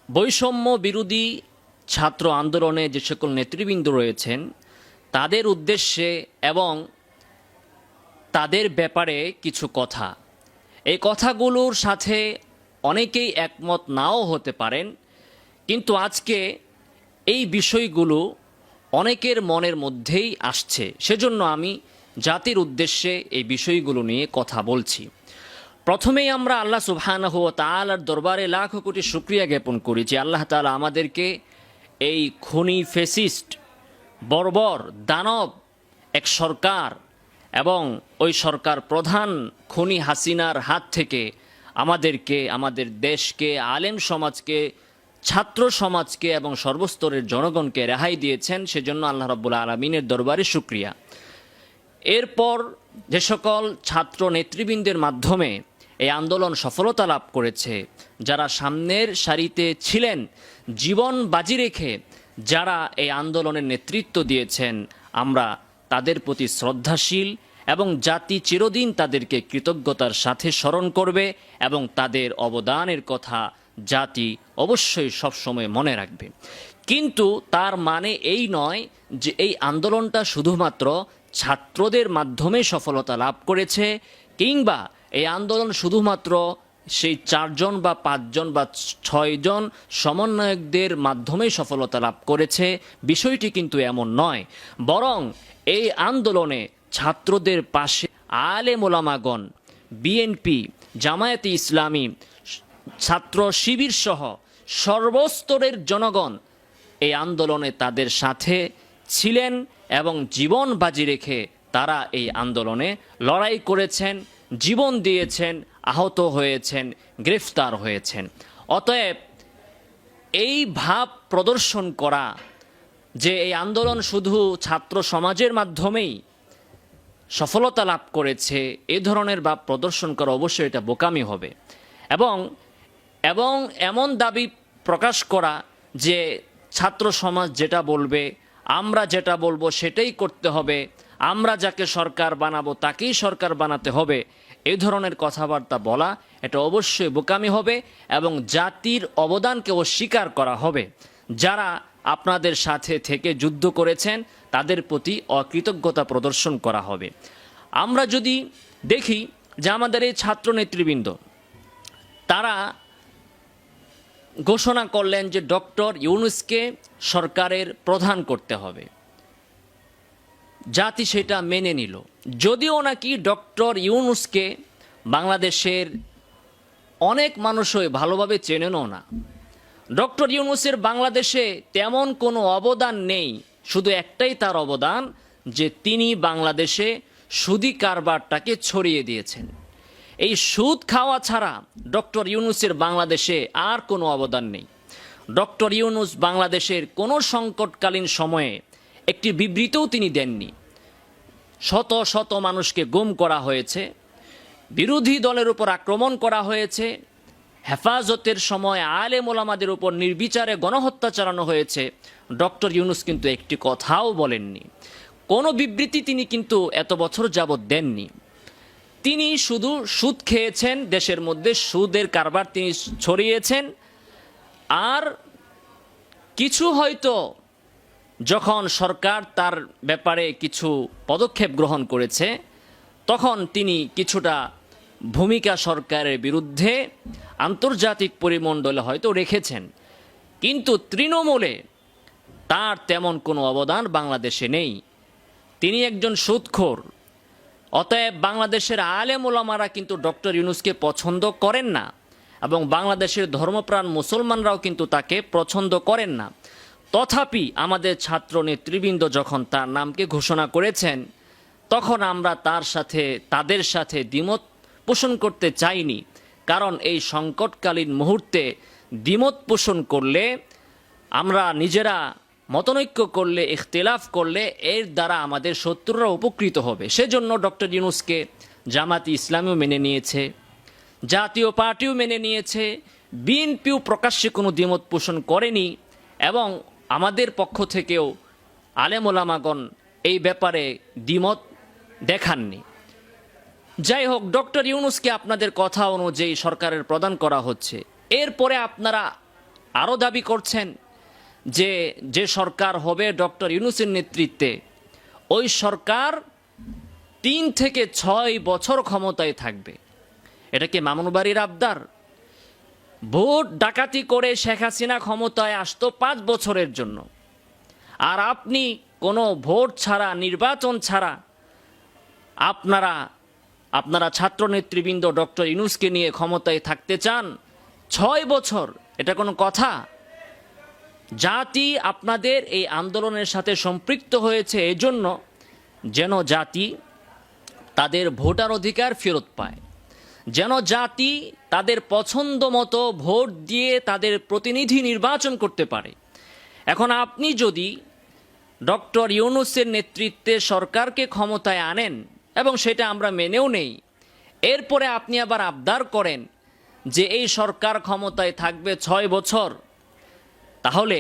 বৈষম্য বিরোধী ছাত্র আন্দোলনে যে সকল নেতৃবৃন্দ রয়েছেন তাদের উদ্দেশ্যে এবং তাদের ব্যাপারে কিছু কথা। এই কথাগুলোর সাথে অনেকেই একমত নাও হতে পারেন, কিন্তু আজকে এই বিষয়গুলো অনেকের মনের মধ্যেই আসছে। সেজন্য আমি জাতির উদ্দেশ্যে এই বিষয়গুলো নিয়ে কথা বলছি। প্রথমেই আমরা আল্লাহ সুবহানাহু ওয়া তাআলার দরবারে লাখ কোটি শুকরিয়া জ্ঞাপন করি যে আল্লাহ তাআলা আমাদেরকে এই খুনি ফ্যাসিস্ট বর্বর দানব এক সরকার এবং ওই সরকার প্রধান খুনি হাসিনার হাত থেকে আমাদেরকে, আমাদের দেশকে, আলেম সমাজকে, ছাত্র সমাজকে এবং সর্বস্তরের জনগণকে রেহাই দিয়েছেন। সেজন্য আল্লাহ রাব্বুল আলামিনের দরবারে শুকরিয়া। এরপর যে সকল ছাত্র নেতৃবৃন্দের মাধ্যমে এই আন্দোলন সফলতা লাভ করেছে, যারা সামনের সারিতে ছিলেন জীবন বাজি রেখে, যারা এই আন্দোলনের নেতৃত্ব দিয়েছেন, আমরা তাদের প্রতি শ্রদ্ধাশীল এবং জাতি চিরদিন তাদেরকে কৃতজ্ঞতার সাথে স্মরণ করবে এবং তাদের অবদানের কথা জাতি অবশ্যই সবসময় মনে রাখবে। কিন্তু তার মানে এই নয় যে এই আন্দোলনটা শুধুমাত্র ছাত্রদের মাধ্যমে সফলতা লাভ করেছে, কিংবা এই আন্দোলন শুধুমাত্র সেই 4 জন বা 5 জন বা 6 জন সমন্বয়কদের মাধ্যমে সফলতা লাভ করেছে। বিষয়টি কিন্তু এমন নয়, বরং এই আন্দোলনে ছাত্রদের পাশে আলেম ওলামাগণ, বিএনপি, জামায়াতে ইসলামী, ছাত্র শিবির সহ সর্বস্তরের জনগণ এই আন্দোলনে তাদের সাথে ছিলেন এবং জীবন বাজি রেখে তারা এই আন্দোলনে লড়াই করেছেন, জীবন দিয়েছেন, আহত হয়েছেন, গ্রেফতার হয়েছেন। অতএব এই ভাব প্রদর্শন করা যে এই আন্দোলন শুধু ছাত্র সমাজের মাধ্যমেই সফলতা লাভ করেছে, এ ধরনের ভাব প্রদর্শন করা অবশ্যই এটা বোকামি হবে। এবং এবং এমন দাবি প্রকাশ করা যে ছাত্র সমাজ যেটা বলবে, আমরা যেটা বলবো সেটাই করতে হবে, আমরা যাকে সরকার বানাবো তাকেই সরকার বানাতে হবে, এই ধরনের কথাবার্তা বলা এটা অবশ্যই বোকামি হবে এবং জাতির অবদানকে অস্বীকার করা হবে। যারা আপনাদের সাথে থেকে যুদ্ধ করেছেন তাদের প্রতি অকৃতজ্ঞতা প্রদর্শন করা হবে। আমরা যদি দেখি যে আমাদের এই ছাত্র নেতৃবৃন্দ তারা ঘোষণা করলেন যে ডক্টর ইউনূসকে সরকারের প্রধান করতে হবে, জাতি সেটা মেনে নিল। যদিও নাকি ডক্টর ইউনূসকে বাংলাদেশের অনেক মানুষই ভালোভাবে চেনেনও না। ডক্টর ইউনূসের বাংলাদেশে তেমন কোনো অবদান নেই, শুধু একটাই তার অবদান যে তিনি বাংলাদেশে সুদি কারবারটাকে ছড়িয়ে দিয়েছেন। এই সুদ খাওয়া ছাড়া ডক্টর ইউনূসের বাংলাদেশে আর কোনো অবদান নেই। ডক্টর ইউনূস বাংলাদেশের কোনো সংকটকালীন সময়ে একটি বিবৃতিও তিনি দেননি। শত শত মানুষকে গুম করা হয়েছে, বিরোধী দলের উপর আক্রমণ করা হয়েছে, হেফাজতের সময় আলেম ওলামাদের উপর নির্বিচারে গণহত্যা চালানো হয়েছে। ডক্টর ইউনূস কিন্তু একটি কথাও বলেননি, কোনো বিবৃতি তিনি কিন্তু এত বছর যাবৎ দেননি। তিনি শুধু সুদ খেয়েছেন, দেশের মধ্যে সুদের কারবার তিনি ছড়িয়েছেন। আর কিছু হয়তো যখন সরকার তার ব্যাপারে কিছু পদক্ষেপ গ্রহণ করেছে তখন তিনি কিছুটা ভূমিকা সরকারের বিরুদ্ধে আন্তর্জাতিক পরিমণ্ডলে হয়তো রেখেছেন, কিন্তু তৃণমূলে তার তেমন কোনো অবদান বাংলাদেশে নেই। তিনি একজন সুদখোর। অতএব বাংলাদেশের আলেম ওলামারা কিন্তু ডক্টর ইউনূসকে পছন্দ করেন না এবং বাংলাদেশের ধর্মপ্রাণ মুসলমানরাও কিন্তু তাকে পছন্দ করেন না। তথাপি আমাদের ছাত্র নেতৃবৃন্দ যখন তার নামকে ঘোষণা করেছেন তখন আমরা তাদের সাথে দ্বিমত পোষণ করতে চাইনি, কারণ এই সংকটকালীন মুহূর্তে দ্বিমত পোষণ করলে, আমরা নিজেরা মতনৈক্য করলে, ইখতিলাফ করলে এর দ্বারা আমাদের শত্রুরা উপকৃত হবে। সেজন্য ডক্টর ইউনূসকে জামায়াতে ইসলামীও মেনে নিয়েছে, জাতীয় পার্টিও মেনে নিয়েছে, বিএনপিও প্রকাশ্যে কোনো দ্বিমত পোষণ করেনি এবং আমাদের পক্ষ থেকেও আলেম ওলামাগণ এই ব্যাপারে দ্বিমত দেখাননি। যাই হোক, ডক্টর ইউনূসকে আপনাদের কথা অনুযায়ী সরকারের প্রদান করা হচ্ছে। এরপরে আপনারা আরও দাবি করছেন যে যে সরকার হবে ডক্টর ইউনূসের নেতৃত্বে ওই সরকার ৩ থেকে ৬ বছর ক্ষমতায় থাকবে। এটা কি মামুন বাড়ির আবদার? ভোট ডাকাতি করে শেখ হাসিনা ক্ষমতায় আসতো ৫ বছরের জন্য, আর আপনি কোনো ভোট ছাড়া, নির্বাচন ছাড়া আপনারা ছাত্র নেতৃবৃন্দ ডক্টর ইউনূসকে নিয়ে ক্ষমতায় থাকতে চান ৬ বছর? এটা কোনো কথা? জাতি আপনাদের এই আন্দোলনের সাথে সম্পৃক্ত হয়েছে এজন্য যেন জাতি তাদের ভোটার অধিকার ফেরত পায়, যেন জাতি তাদের পছন্দ মতো ভোট দিয়ে তাদের প্রতিনিধি নির্বাচন করতে পারে। এখন আপনি যদি ডক্টর ইউনূসের নেতৃত্বে সরকারকে ক্ষমতায় আনেন এবং সেটা আমরা মেনেও নেই, এরপরে আপনি আবার আবদার করেন যে এই সরকার ক্ষমতায় থাকবে ৬ বছর, তাহলে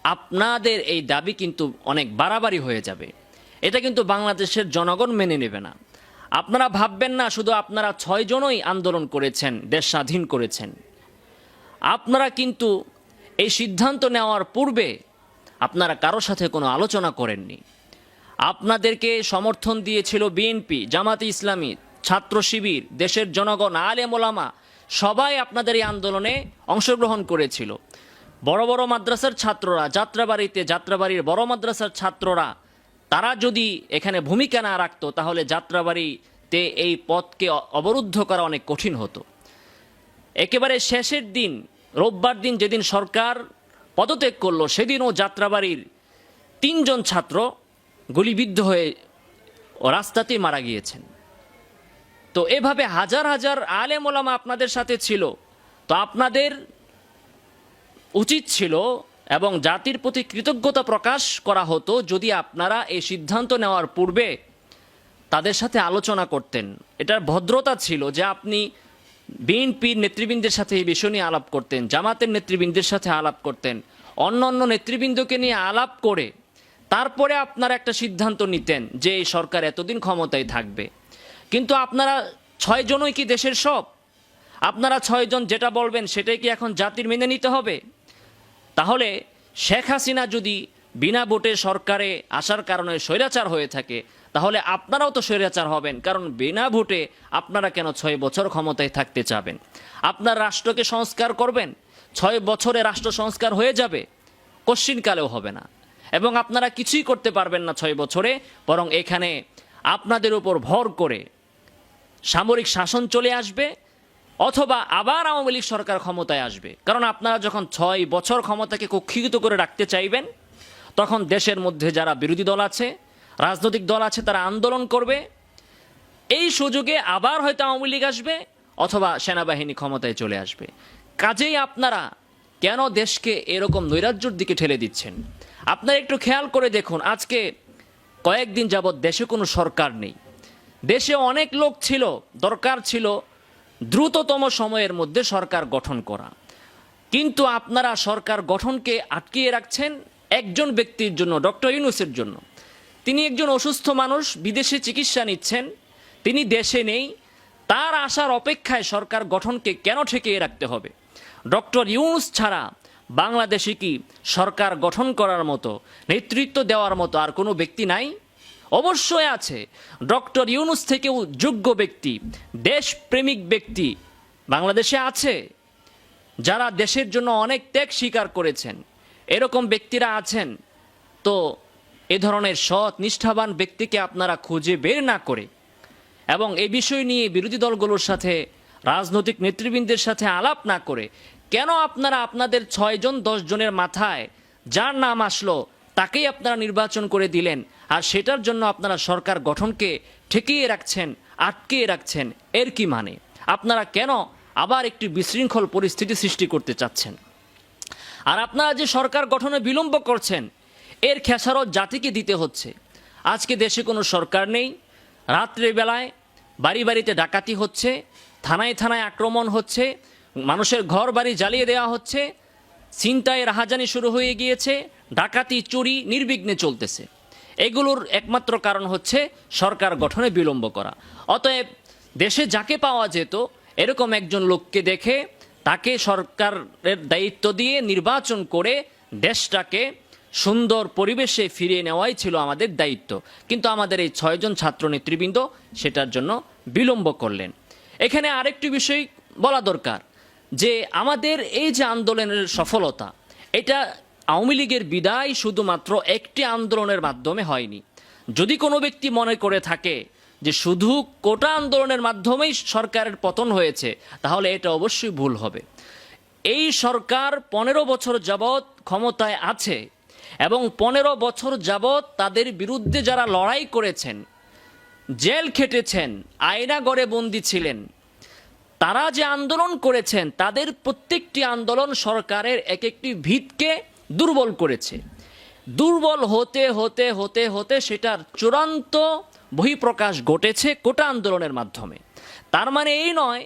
আপনাদের এই দাবি কিন্তু অনেক বাড়াবাড়ি হয়ে যাবে। এটা কিন্তু বাংলাদেশের জনগণ মেনে নেবে না। আপনারা ভাববেন না শুধু আপনারা ৬ জনই আন্দোলন করেছেন, দেশ স্বাধীন করেছেন। আপনারা কিন্তু এই সিদ্ধান্ত নেওয়ার পূর্বে আপনারা কারোর সাথে কোনো আলোচনা করেননি। আপনাদেরকে সমর্থন দিয়েছিল বিএনপি, জামাতে ইসলামী, ছাত্র শিবির, দেশের জনগণ, আলেম ওলামা, সবাই আপনাদের এই আন্দোলনে অংশগ্রহণ করেছিল। বড় বড় মাদ্রাসার ছাত্ররা, যাত্রাবাড়ির বড় মাদ্রাসার ছাত্ররা, তারা যদি এখানে ভূমিকা না রাখতো তাহলে যাত্রাবাড়িতে এই পথকে অবরুদ্ধ করা অনেক কঠিন হতো। একেবারে শেষের দিন, রোববার দিন যেদিন সরকার পদত্যাগ করলো, সেদিনও যাত্রাবাড়ির ৩ জন ছাত্র গুলিবিদ্ধ হয়ে রাস্তাতেই মারা গিয়েছেন। তো এভাবে হাজার হাজার আলেম ওলামা আপনাদের সাথে ছিল। তো আপনাদের উচিত ছিল এবং জাতির প্রতি কৃতজ্ঞতা প্রকাশ করা হতো যদি আপনারা এই সিদ্ধান্ত নেওয়ার পূর্বে তাদের সাথে আলোচনা করতেন। এটার ভদ্রতা ছিল যে আপনি বিএনপির নেতৃবৃন্দের সাথে এই বিষয় নিয়ে আলাপ করতেন, জামাতের নেতৃবৃন্দের সাথে আলাপ করতেন, অন্য নেতৃবৃন্দকে নিয়ে আলাপ করে তারপরে আপনারা একটা সিদ্ধান্ত নিতেন যে এই সরকার এতদিন ক্ষমতায় থাকবে। কিন্তু আপনারা ৬ জনই কি দেশের সব? আপনারা ৬ জন যেটা বলবেন সেটাই কি এখন জাতির মেনে নিতে হবে? তাহলে শেখ হাসিনা যদি বিনা ভোটে সরকারে আসার কারণে স্বৈরাচার হয়ে থাকে, তাহলে আপনারাও তো স্বৈরাচার হবেন। কারণ বিনা ভোটে আপনারা কেন ৬ বছর ক্ষমতায় থাকতে চাবেন? আপনার রাষ্ট্রকে সংস্কার করবেন, ৬ বছরে রাষ্ট্র সংস্কার হয়ে যাবে? কশ্চিনকালেও হবে না। এবং আপনারা কিছুই করতে পারবেন না ৬ বছরে, বরং এখানে আপনাদের উপর ভর করে সামরিক শাসন চলে আসবে, অথবা আবার আওয়ামী লীগ সরকার ক্ষমতায় আসবে। কারণ আপনারা যখন ৬ বছর ক্ষমতাকে কক্ষিগত করে রাখতে চাইবেন, তখন দেশের মধ্যে যারা বিরোধী দল আছে, রাজনৈতিক দল আছে, তারা আন্দোলন করবে। এই সুযোগে আবার হয়তো আওয়ামী লীগ আসবে অথবা সেনাবাহিনী ক্ষমতায় চলে আসবে। কাজেই আপনারা কেন দেশকে এরকম নৈরাজ্যের দিকে ঠেলে দিচ্ছেন? আপনারা একটু খেয়াল করে দেখুন, আজকে কয়েকদিন যাবৎ দেশে কোনো সরকার নেই। দেশে অনেক লোক ছিল, দরকার ছিল দ্রুততম সময়ের মধ্যে সরকার গঠন করা, কিন্তু আপনারা সরকার গঠনকে আটকিয়ে রাখছেন একজন ব্যক্তির জন্য, ডক্টর ইউনূসের জন্য। তিনি একজন অসুস্থ মানুষ, বিদেশে চিকিৎসা নিচ্ছেন, তিনি দেশে নেই। তার আসার অপেক্ষায় সরকার গঠনকে কেন ঠেকিয়ে রাখতে হবে? ডক্টর ইউনূস ছাড়া বাংলাদেশে কি সরকার গঠন করার মতো, নেতৃত্ব দেওয়ার মতো আর কোনো ব্যক্তি নাই? অবশ্যই আছে। ডক্টর ইউনূস থেকেও যোগ্য ব্যক্তি, দেশপ্রেমিক ব্যক্তি বাংলাদেশে আছে, যারা দেশের জন্য অনেক ত্যাগ স্বীকার করেছেন। এরকম ব্যক্তিরা আছেন। তো এ ধরনের সৎ নিষ্ঠাবান ব্যক্তিকে আপনারা খুঁজে বের না করে এবং এই বিষয় নিয়ে বিরোধী দলগুলোর সাথে, রাজনৈতিক নেতৃবৃন্দের সাথে আলাপ না করে কেন আপনারা আপনাদের ৬ জন ১০ জনের মাথায় যার নাম আসলো তাকেই আপনারা নির্বাচন করে দিলেন, আর সেটার জন্য আপনারা সরকার গঠনকে ঠেকিয়ে রাখছেন, আটকিয়ে রাখছেন? এর কি মানে? আপনারা কেন আবার একটি বিশৃঙ্খল পরিস্থিতি সৃষ্টি করতে চাচ্ছেন? আর আপনারা যে সরকার গঠনে বিলম্ব করছেন, এর খেসারত জাতিকে দিতে হচ্ছে। আজকে দেশে কোনো সরকার নেই, রাত্রিবেলায় বাড়ি বাড়িতে ডাকাতি হচ্ছে, থানায় থানায় আক্রমণ হচ্ছে, মানুষের ঘর বাড়ি জ্বালিয়ে দেওয়া হচ্ছে, ছিনতাই রাহাজানি শুরু হয়ে গিয়েছে, ডাকাতি চুরি নির্বিঘ্নে চলতেছে। এগুলোর একমাত্র কারণ হচ্ছে সরকার গঠনে বিলম্ব করা। অতএব দেশে যাকে পাওয়া যেত এরকম একজন লোককে দেখে তাকে সরকারের দায়িত্ব দিয়ে নির্বাচন করে দেশটাকে সুন্দর পরিবেশে ফিরিয়ে নেওয়াই ছিল আমাদের দায়িত্ব। কিন্তু আমাদের এই 6 জন ছাত্র নেতৃবৃন্দ সেটার জন্য বিলম্ব করলেন। এখানে আরেকটি বিষয় বলা দরকার যে আমাদের এই যে আন্দোলনের সফলতা, এটা আওয়ামী লীগের বিদায় শুধুমাত্র একটি আন্দোলনের মাধ্যমে হয়নি। যদি কোনো ব্যক্তি মনে করে থাকে যে শুধু কোটা আন্দোলনের মাধ্যমেই সরকারের পতন হয়েছে, তাহলে এটা অবশ্যই ভুল হবে। এই সরকার 15 বছর যাবৎ ক্ষমতায় আছে এবং 15 বছর যাবৎ তাদের বিরুদ্ধে যারা লড়াই করেছেন, জেল খেটেছেন, আয়নাঘরে বন্দী ছিলেন, তারা যে আন্দোলন করেছেন, তাদের প্রত্যেকটি আন্দোলন সরকারের এক একটি ভিতকে দুর্বল করেছে। দুর্বল হতে হতে হতে হতে সেটার চূড়ান্ত বহিঃপ্রকাশ ঘটেছে কোটা আন্দোলনের মাধ্যমে। তার মানে এই নয়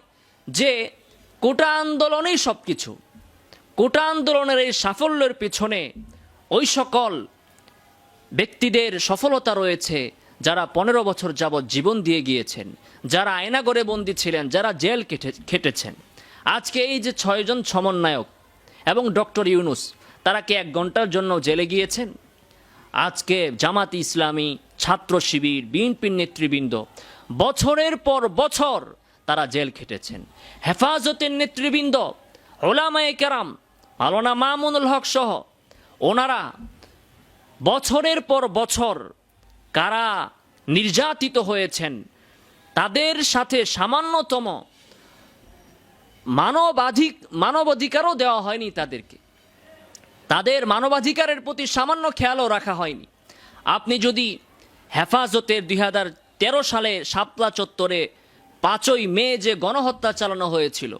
যে কোটা আন্দোলনই সব কিছু। কোটা আন্দোলনের এই সাফল্যের পিছনে ওই সকল ব্যক্তিদের সফলতা রয়েছে যারা 15 বছর যাবৎ জীবন দিয়ে গিয়েছেন, যারা আয়নাঘরে বন্দী ছিলেন, যারা জেল খেটেছেন। আজকে এই যে 6 জন সমন্বয়ক এবং ডক্টর ইউনূস, তারা কি 1 ঘন্টার জন্য জেলে গিয়েছেন? আজকে জামাত ইসলামী, ছাত্র শিবির, বিএনপির নেতৃবৃন্দ বছরের পর বছর তারা জেল খেটেছেন। হেফাজতের নেতৃবৃন্দ, ওলামায়ে কেরাম, মাওলানা মামুনুল হক সহ ওনারা বছরের পর বছর কারা নির্যাতিত হয়েছেন, তাদের সাথে সামান্যতম মানবাধিকারও দেওয়া হয়নি তাদেরকে। তাদের মানবাধিকারের প্রতি সামান্য খেয়ালও রাখা হয়নি। আপনি যদি হেফাজতের 2013 সালে শাপলা চত্বরে 5ই মে যে গণহত্যা চালানো হয়েছিল,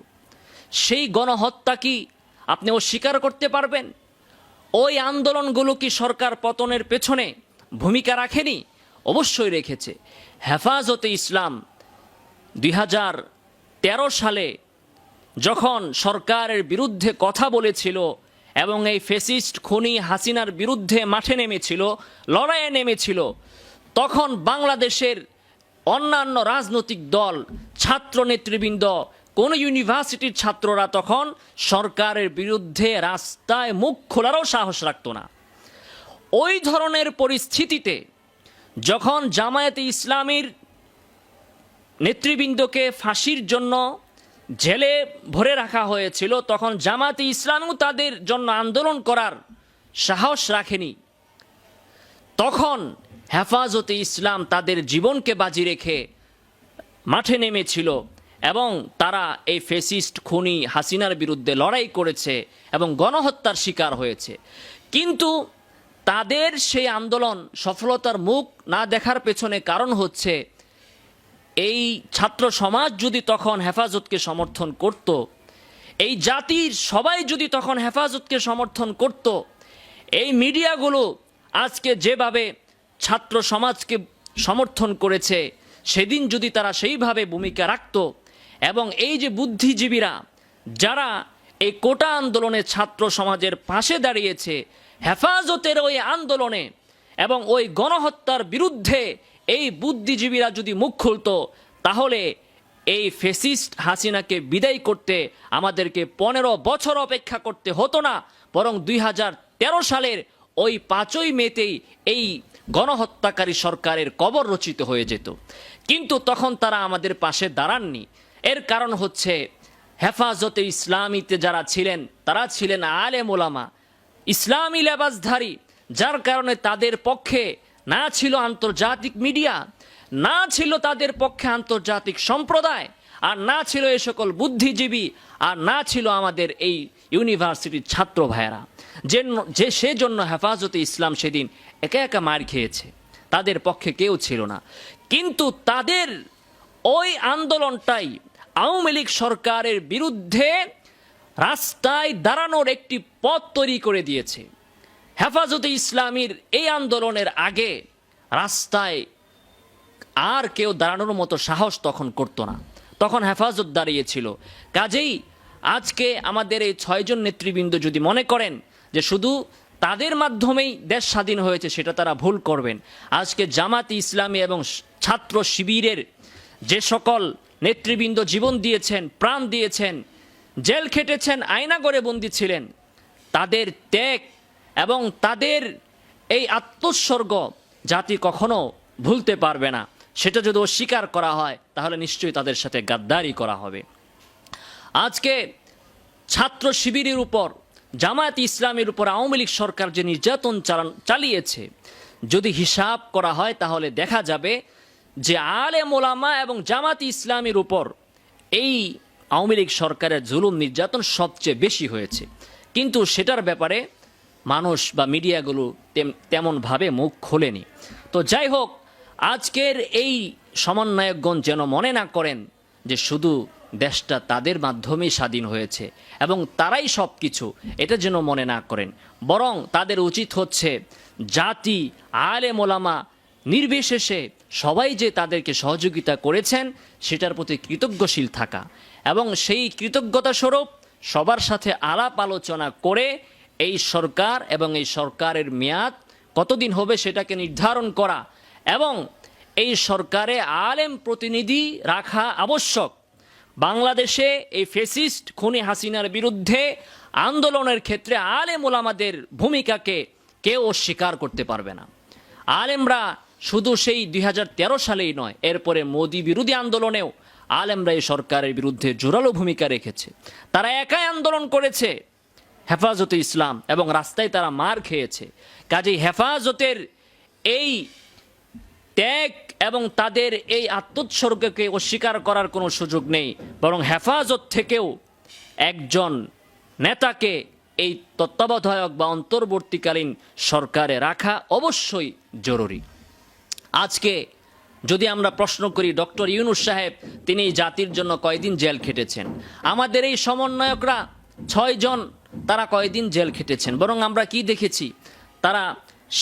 সেই গণহত্যা কি আপনি অস্বীকার করতে পারবেন? ওই আন্দোলনগুলো কি সরকার পতনের পেছনে ভূমিকা রাখেনি? অবশ্যই রেখেছে। হেফাজতে ইসলাম 2013 সালে যখন সরকারের বিরুদ্ধে কথা বলেছিল এবং এই ফ্যাসিস্ট খুনি হাসিনার বিরুদ্ধে মাঠে নেমেছিল, লড়াইয়ে নেমেছিল, তখন বাংলাদেশের অন্যান্য রাজনৈতিক দল, ছাত্র নেতৃবৃন্দ, কোন ইউনিভার্সিটির ছাত্ররা তখন সরকারের বিরুদ্ধে রাস্তায় মুখ খোলারও সাহস রাখত না। ওই ধরনের পরিস্থিতিতে যখন জামায়াতে ইসলামীর নেতৃবৃন্দকে ফাঁসির জন্য জেলে ভরে রাখা হয়েছিল, তখন জামায়াতে ইসলামীও তাদের জন্য আন্দোলন করার সাহস রাখেনি। তখন হেফাজতে ইসলাম তাদের জীবনকে বাজি রেখে মাঠে নেমেছিল এবং তারা এই ফ্যাসিস্ট খুনি হাসিনার বিরুদ্ধে লড়াই করেছে এবং গণহত্যার শিকার হয়েছে। কিন্তু তাদের সেই আন্দোলন সফলতার মুখ না দেখার পেছনে কারণ হচ্ছে, এই ছাত্র সমাজ যদি তখন হেফাজতকে সমর্থন করত, এই জাতির সবাই যদি তখন হেফাজতকে সমর্থন করত, এই মিডিয়াগুলো আজকে যেভাবে ছাত্র সমাজকে সমর্থন করেছে, সেদিন যদি তারা সেইভাবে ভূমিকা রাখত এবং এই যে বুদ্ধিজীবীরা যারা এই কোটা আন্দোলনে ছাত্র সমাজের পাশে দাঁড়িয়েছে, হেফাজতের ওই আন্দোলনে এবং ওই গণহত্যার বিরুদ্ধে এই বুদ্ধিজীবীরা যদি মুখ খুলত, তাহলে এই ফ্যাসিস্ট হাসিনাকে বিদায় করতে আমাদেরকে 15 বছর অপেক্ষা করতে হতো না, বরং 2013 সালের ওই 5ই মেতেই এই গণহত্যাকারী সরকারের কবর রচিত হয়ে যেত। কিন্তু তখন তারা আমাদের পাশে দাঁড়াননি। এর কারণ হচ্ছে, হেফাজতে ইসলামীতে যারা ছিলেন তারা ছিলেন আলেম ওলামা, ইসলামী লেবাসধারী, যার কারণে তাদের পক্ষে না ছিল আন্তর্জাতিক মিডিয়া, না ছিল তাদের পক্ষে আন্তর্জাতিক সম্প্রদায়, আর না ছিল এই সকল বুদ্ধিজীবী, আর না ছিল আমাদের এই ইউনিভার্সিটির ছাত্র ভাইয়েরা, যে সেজন্য হেফাজতে ইসলাম সেদিন একা একা মার খেয়েছে। তাদের পক্ষে কেউ ছিল না। কিন্তু তাদের ওই আন্দোলনটাই আওয়ামী লীগ সরকারের বিরুদ্ধে রাস্তায় দাঁড়ানোর একটি পথ তৈরি করে দিয়েছে। হেফাজতে ইসলামীর এই আন্দোলনের আগে রাস্তায় আর কেউ দাঁড়ানোর মতো সাহস তখন করতো না, তখন হেফাজত দাঁড়িয়েছিল। কাজেই আজকে আমাদের এই 6 জন নেতৃবৃন্দ যদি মনে করেন যে শুধু তাদের মাধ্যমেই দেশ স্বাধীন হয়েছে, সেটা তারা ভুল করবেন। আজকে জামাতে ইসলামী এবং ছাত্র শিবিরের যে সকল নেতৃবৃন্দ জীবন দিয়েছেন, প্রাণ দিয়েছেন, জেল খেটেছেন, আয়নাঘরে বন্দী ছিলেন, তাদের ত্যাগ এবং তাদের এই আত্মোৎসর্গ জাতি কখনো ভুলতে পারবে না। সেটা যদি অস্বীকার করা হয় তাহলে নিশ্চয়ই তাদের সাথে গাদ্দারি করা হবে। আজকে ছাত্র শিবিরের উপর, জামায়াত ইসলামের উপর আওয়ামী লীগ সরকার যে নির্যাতন চালিয়েছে, যদি হিসাব করা হয় তাহলে দেখা যাবে যে আলেম ওলামা এবং জামায়াত ইসলামের উপর এই আওয়ামী লীগ সরকারের জুলুম নির্যাতন সবচেয়ে বেশি হয়েছে। কিন্তু সেটার ব্যাপারে মানুষ বা মিডিয়াগুলো তেমনভাবে মুখ খোলেনি। তো যাই হোক, আজকের এই সমন্বয়কগণ যেন মনে না করেন যে শুধু দেশটা তাদের মাধ্যমেই স্বাধীন হয়েছে এবং তারাই সব কিছু, এটা যেন মনে না করেন। বরং তাদের উচিত হচ্ছে জাতি, আলেম ওলামা নির্বিশেষে সবাই যে তাদেরকে সহযোগিতা করেছেন সেটার প্রতি কৃতজ্ঞশীল থাকা এবং সেই কৃতজ্ঞতা স্বরূপ সবার সাথে আলাপ আলোচনা করে এই সরকার এবং এই সরকারের মেয়াদ কতদিন হবে সেটাকে নির্ধারণ করা এবং এই সরকারে আলেম প্রতিনিধি রাখা আবশ্যক। বাংলাদেশে এই ফ্যাসিস্ট খুনি হাসিনার বিরুদ্ধে আন্দোলনের ক্ষেত্রে আলেম ওলামাদের ভূমিকাকে কেউ অস্বীকার করতে পারবে না। আলেমরা শুধু সেই 2013 সালেই নয়, এরপরে মোদি বিরোধী আন্দোলনেও আলেমরা এই সরকারের বিরুদ্ধে জোরালো ভূমিকা রেখেছে। তারা একাই আন্দোলন করেছে, হেফাজতে ইসলাম, এবং রাস্তায় তারা মার খেয়েছে। কাজেই হেফাজতের এই ত্যাগ এবং তাদের এই আত্মোৎসর্গকে অস্বীকার করার কোনো সুযোগ নেই, বরং হেফাজত থেকেও একজন নেতাকে এই তত্ত্বাবধায়ক বা অন্তর্বর্তীকালীন সরকারে রাখা অবশ্যই জরুরি। আজকে যদি আমরা প্রশ্ন করি, ডক্টর ইউনূস সাহেব তিনি জাতির জন্য কয়দিন জেল খেটেছেন? আমাদের এই সমন্বয়করা 6 জন, তারা কয়দিন জেল খেটেছেন? বরং আমরা কি দেখেছি, তারা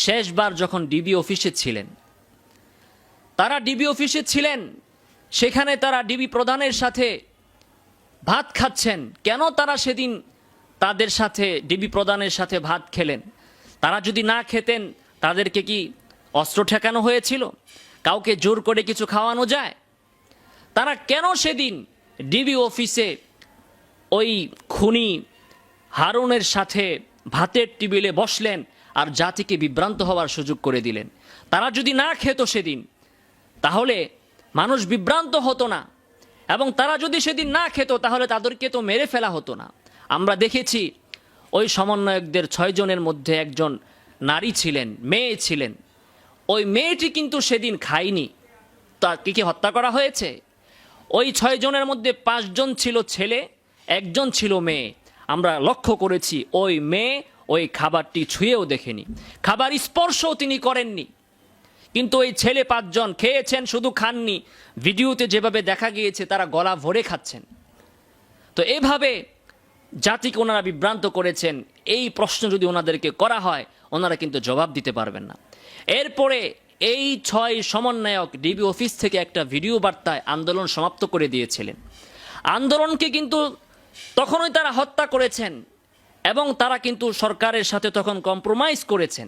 শেষবার যখন ডিবি অফিসে ছিলেন, সেখানে তারা ডিবি প্রধানের সাথে ভাত খাচ্ছেন। কেন তারা সেদিন তাদের সাথে, ডিবি প্রধানের সাথে ভাত খেলেন? তারা যদি না খেতেন তাদেরকে কি অস্ত্র ঠেকানো হয়েছিল? কাউকে জোর করে কিছু খাওয়ানো যায়? তারা কেন সেদিন ডিবি অফিসে ওই খুনি হারুনের সাথে ভাতের টেবিলে বসলেন আর জাতিকে বিভ্রান্ত হওয়ার সুযোগ করে দিলেন? তারা যদি না খেত সেদিন তাহলে মানুষ বিভ্রান্ত হতো না, এবং তারা যদি সেদিন না খেত তাহলে তাদেরকে তো মেরে ফেলা হতো না। আমরা দেখেছি ওই সমন্বয়কদের 6 জনের মধ্যে একজন নারী ছিলেন, মেয়ে ছিলেন। ওই মেয়েটি কিন্তু সেদিন খায়নি। তাকে কি হত্যা করা হয়েছে? ওই 6 জনের মধ্যে 5 জন ছিল ছেলে, 1 জন ছিল মেয়ে। আমরা লক্ষ্য করেছি ওই মেয়ে ওই খাবারটি ছুঁয়েও দেখেনি, খাবার স্পর্শও তিনি করেননি। কিন্তু ওই ছেলে 5 জন খেয়েছেন, শুধু খাননি, ভিডিওতে যেভাবে দেখা গিয়েছে তারা গলা ভরে খাচ্ছেন। তো এভাবে জাতিকে ওনারা বিভ্রান্ত করেছেন। এই প্রশ্ন যদি ওনাদেরকে করা হয় ওনারা কিন্তু জবাব দিতে পারবেন না। এরপরে এই 6 সমন্বয়ক ডিবি অফিস থেকে একটা ভিডিও বার্তায় আন্দোলন সমাপ্ত করে দিয়েছিলেন। আন্দোলনকে কিন্তু তখনই তারা হত্যা করেছেন এবং তারা কিন্তু সরকারের সাথে তখন কম্প্রোমাইজ করেছেন।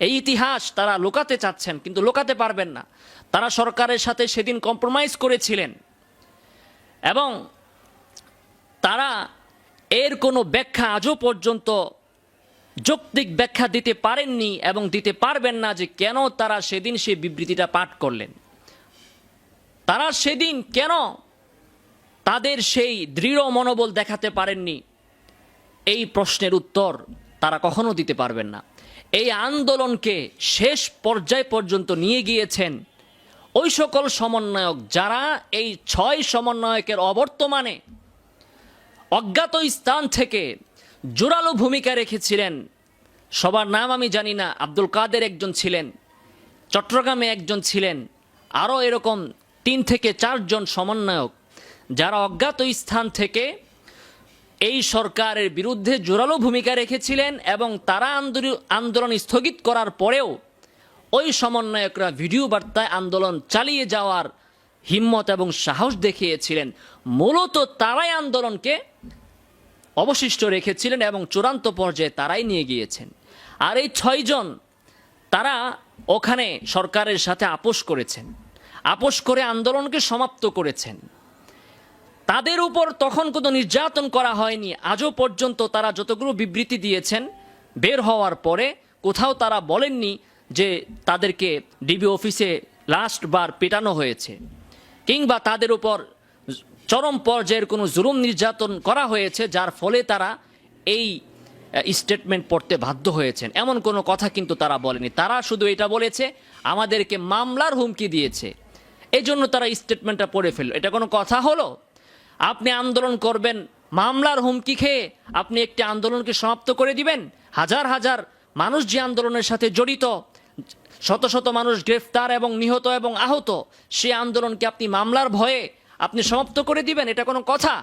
এই ইতিহাস তারা লুকাতে চাচ্ছেন কিন্তু লুকাতে পারবেন না। তারা সরকারের সাথে সেদিন কম্প্রোমাইজ করেছিলেন এবং তারা এর কোনো ব্যাখ্যা আজও পর্যন্ত যৌক্তিক ব্যাখ্যা দিতে পারেননি এবং দিতে পারবেন না যে কেন তারা সেদিন সেই বিবৃতিটা পাঠ করলেন। তারা সেদিন কেন তাদের সেই দৃঢ় মনোবল দেখাতে পারেননি, এই প্রশ্নের উত্তর তারা কখনো দিতে পারবেন না। এই আন্দোলনকে শেষ পর্যায় পর্যন্ত নিয়ে গিয়েছেন ওই সকল সমন্বয়ক যারা এই 6 সমন্বয়কের অবর্তমানে অজ্ঞাত স্থান থেকে জোরালো ভূমিকা রেখেছিলেন। সবার নাম আমি জানি না, আব্দুল কাদের একজন ছিলেন, চট্টগ্রামে একজন ছিলেন, আরও এরকম 3 থেকে 4 জন সমন্বয়ক যারা অজ্ঞাত স্থান থেকে এই সরকারের বিরুদ্ধে জোরালো ভূমিকা রেখেছিলেন এবং তারা আন্দোলন স্থগিত করার পরেও ওই সমন্বয়করা ভিডিও বার্তায় আন্দোলন চালিয়ে যাওয়ার হিম্মত এবং সাহস দেখিয়েছিলেন। মূলত তারাই আন্দোলনকে অবশিষ্ট রেখেছিলেন এবং চূড়ান্ত পর্যায়ে তারাই নিয়ে গিয়েছেন। আর এই 6 জন তারা ওখানে সরকারের সাথে আপোষ করেছেন, আপোষ করে আন্দোলনকে সমাপ্ত করেছেন। তাদের উপর তখন কোনো নির্যাতন করা হয়নি। আজও পর্যন্ত তারা যতগুলো বিবৃতি দিয়েছেন বের হওয়ার পরে কোথাও তারা বলেননি যে তাদেরকে ডিবি অফিসে লাস্ট বার পেটানো হয়েছে কিংবা তাদের উপর চরম পর্যায়ের কোনো জুলুম নির্যাতন করা হয়েছে যার ফলে তারা এই স্টেটমেন্ট পড়তে বাধ্য হয়েছেন, এমন কোনো কথা কিন্তু তারা বলেনি। তারা শুধু এটা বলেছে আমাদেরকে মামলার হুমকি দিয়েছে, এই জন্য তারা স্টেটমেন্টটা পড়ে ফেলল। এটা কোনো কথা হলো? আপনি আন্দোলন করবেন, মামলার হুমকি খেয়ে আপনি একটি আন্দোলনকে সমাপ্ত করে দিবেন? হাজার হাজার মানুষ যে আন্দোলনের সাথে জড়িত, শত শত মানুষ গ্রেফতার এবং নিহত এবং আহত, সে আন্দোলনকে আপনি মামলার ভয়ে আপনি সমাপ্ত করে দিবেন? এটা কোনো কথা?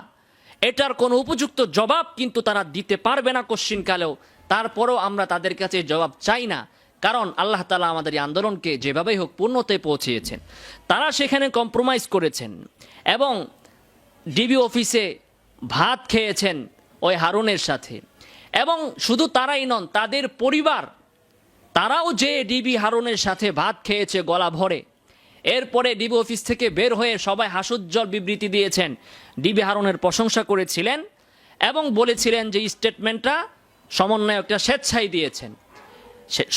এটার কোনো উপযুক্ত জবাব কিন্তু তারা দিতে পারবে না কোশ্চিনকালেও। তারপরেও আমরা তাদের কাছে জবাব চাই না, কারণ আল্লাহ তাআলা আমাদের এই আন্দোলনকে যেভাবেই হোক পূর্ণতায় পৌঁছিয়েছেন। তারা সেখানে কম্প্রোমাইজ করেছেন এবং ডিবি অফিসে ভাত খেয়েছেন ওই হারুনের সাথে। এবং শুধু তারাই নন, তাদের পরিবার, তারাও যে ডিবি হারুনের সাথে ভাত খেয়েছে গলা ভরে। এরপরে ডিবি অফিস থেকে বের হয়ে সবাই হাস্যোজ্জ্বল বিবৃতি দিয়েছেন, ডিবি হারুনের প্রশংসা করেছিলেন এবং বলেছিলেন যে স্টেটমেন্টটা সমন্বয়কটা স্বেচ্ছায় দিয়েছেন।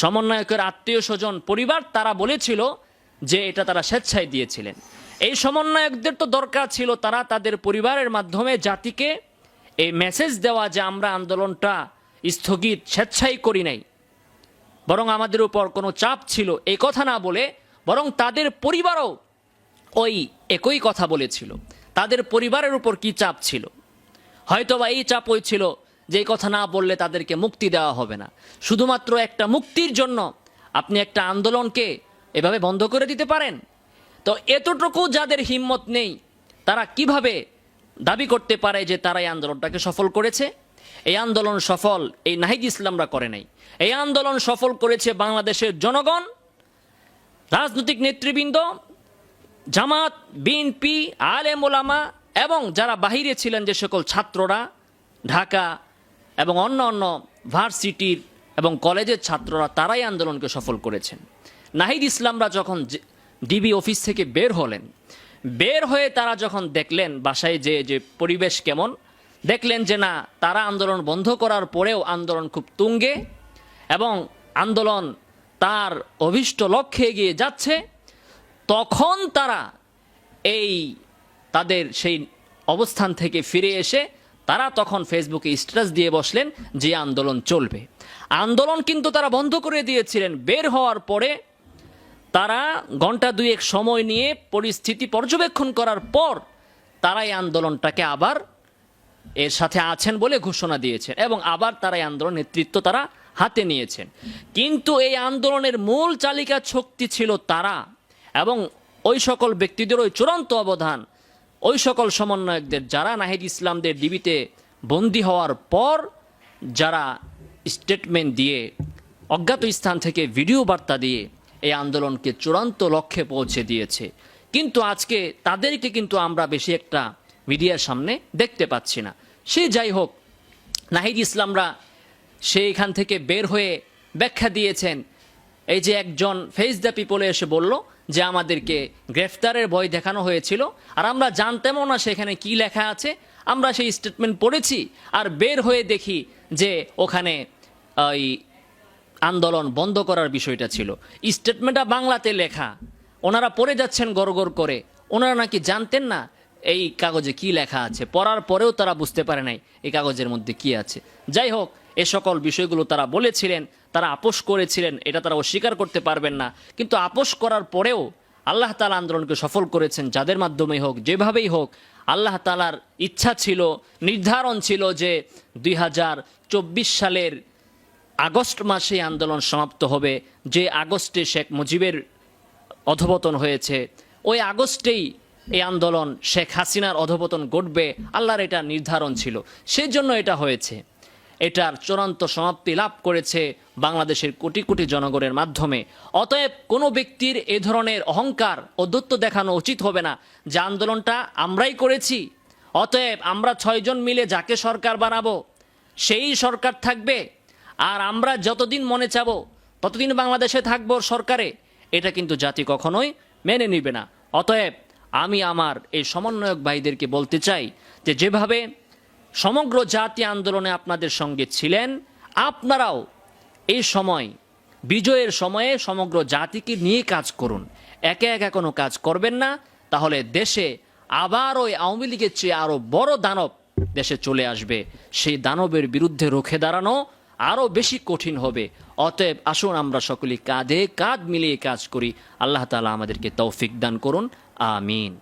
সমন্বয়কের আত্মীয় স্বজন পরিবার তারা বলেছিল যে এটা তারা স্বেচ্ছায় দিয়েছিলেন। এই সমন্বয়কদের তো দরকার ছিল তারা তাদের পরিবারের মাধ্যমে জাতিকে এই মেসেজ দেওয়া যে আমরা আন্দোলনটা স্থগিত স্বেচ্ছায় করি নাই, বরং আমাদের উপর কোনো চাপ ছিল, এই কথা না বলে বরং তাদের পরিবারও ওই একই কথা বলেছিল। তাদের পরিবারের উপর কি চাপ ছিল? হয়তোবা এই চাপ ওই ছিল যে এই কথা না বললে তাদেরকে মুক্তি দেওয়া হবে না। শুধুমাত্র একটা মুক্তির জন্য আপনি একটা আন্দোলনকে এভাবে বন্ধ করে দিতে পারেন? তো এতটুকু যাদের হিম্মত নেই, তারা কিভাবে দাবি করতে পারে যে তারা এই আন্দোলনটাকে সফল করেছে? এই আন্দোলন সফল এই নাহিদ ইসলামরা করে নাই, এই আন্দোলন সফল করেছে বাংলাদেশের জনগণ, রাজনৈতিক নেতৃবৃন্দ, জামাত, বিএনপি, আলেম ওলামা এবং যারা বাহিরে ছিলেন যে সকল ছাত্ররা, ঢাকা এবং অন্য অন্য ভার্সিটির এবং কলেজের ছাত্ররা, তারাই আন্দোলনকে সফল করেছেন। নাহিদ ইসলামরা যখন ডিবি অফিস থেকে বের হলেন, বের হয়ে তারা যখন দেখলেন বাসায় যে পরিবেশ কেমন, দেখলেন যে না, তারা আন্দোলন বন্ধ করার পরেও আন্দোলন খুব তুঙ্গে এবং আন্দোলন তার অভীষ্ট লক্ষ্যে এগিয়ে যাচ্ছে, তখন তারা এই তাদের সেই অবস্থান থেকে ফিরে এসে তারা তখন ফেসবুকে স্ট্যাটাস দিয়ে বসলেন যে আন্দোলন চলবে। আন্দোলন কিন্তু তারা বন্ধ করে দিয়েছিলেন। বের হওয়ার পরে তারা ঘন্টা দুয়েক সময় নিয়ে পরিস্থিতি পর্যবেক্ষণ করার পর তারা এই আন্দোলনটাকে আবার এর সাথে আছেন বলে ঘোষণা দিয়েছেন এবং আবার তারা এই আন্দোলন নেতৃত্ব তারা হাতে নিয়েছেন। কিন্তু এই আন্দোলনের মূল চালিকা শক্তি ছিল তারা, এবং ওই সকল ব্যক্তিদের ওই চূড়ান্ত অবদান, ওই সকল সমন্বয়কদের যারা নাহিদ ইসলামদের ডিবিতে বন্দী হওয়ার পর যারা স্টেটমেন্ট দিয়ে অজ্ঞাত স্থান থেকে ভিডিও বার্তা দিয়ে এই আন্দোলনকে চূড়ান্ত লক্ষ্যে পৌঁছে দিয়েছে। কিন্তু আজকে তাদেরকে কিন্তু আমরা বেশি একটা মিডিয়ার সামনে দেখতে পাচ্ছি না। সে যাই হোক, নাহিদ ইসলামরা সেইখান থেকে বের হয়ে ব্যাখ্যা দিয়েছেন। এই যে একজন ফেস দ্য পিপলে এসে বলল যে আমাদেরকে গ্রেফতারের ভয় দেখানো হয়েছিল, আর আমরা জানতামও না সেখানে কি লেখা আছে। আমরা সেই স্টেটমেন্ট পড়েছি আর বের হয়ে দেখি যে ওখানে ওই আন্দোলন বন্ধ করার বিষয়টা ছিল। স্টেটমেন্টটা বাংলাতে লেখা, ওনারা পড়ে যাচ্ছেন গড়গড় করে। ওনারা নাকি জানতেন না এই কাগজে কি লেখা আছে, পড়ার পরেও তারা বুঝতে পারে নাই এই কাগজের মধ্যে কি আছে। যাই হোক, এ সকল বিষয়গুলো তারা বলেছিলেন, তারা আপোষ করেছিলেন, এটা তারা অস্বীকার করতে পারবেন না। কিন্তু আপোষ করার পরেও আল্লাহ তাআলা আন্দোলনকে সফল করেছেন। যাদের মাধ্যমেই হোক, যেভাবেই হোক, আল্লাহ তাআলার ইচ্ছা ছিল, নির্ধারণ ছিল যে 2024 সালের আগস্ট মাসে আন্দোলন সমাপ্ত হবে। যে আগস্টে শেখ মুজিবের অধঃপতন হয়েছে, ওই আগস্টেই এই আন্দোলন শেখ হাসিনার অধঃপতন ঘটবে, আল্লাহর এটা নির্ধারণ ছিল, সেজন্য এটা হয়েছে। এটার চূড়ান্ত সমাপ্তি লাভ করেছে বাংলাদেশের কোটি কোটি জনগণের মাধ্যমে। অতএব কোনো ব্যক্তির এ ধরনের অহংকার ঔদ্ধত্য দেখানো উচিত হবে না যে আন্দোলনটা আমরাই করেছি, অতএব আমরা 6 জন মিলে যাকে সরকার বানাবো সেই সরকার থাকবে, আর আমরা যতদিন মনে চাবো ততদিন বাংলাদেশে থাকবো সরকারে। এটা কিন্তু জাতি কখনোই মেনে নিবে না। অতএব আমি আমার এই সমন্বয়ক ভাইদেরকে বলতে চাই যে যেভাবে সমগ্র জাতীয় আন্দোলনে আপনাদের সঙ্গে ছিলেন, আপনারাও এই সময় বিজয়ের সময়ে সমগ্র জাতিকে নিয়ে কাজ করুন। একে একা কোনো কাজ করবেন না, তাহলে দেশে আবার ওই আওয়ামী লীগের চেয়ে আরও বড় দানব দেশে চলে আসবে। সেই দানবের বিরুদ্ধে রুখে দাঁড়ানো আরও বেশি কঠিন হবে। অতএব আসুন আমরা সকলে কাঁধে কাঁধ মিলিয়ে কাজ করি। আল্লাহ তাআলা আমাদেরকে তৌফিক দান করুন। আমিন।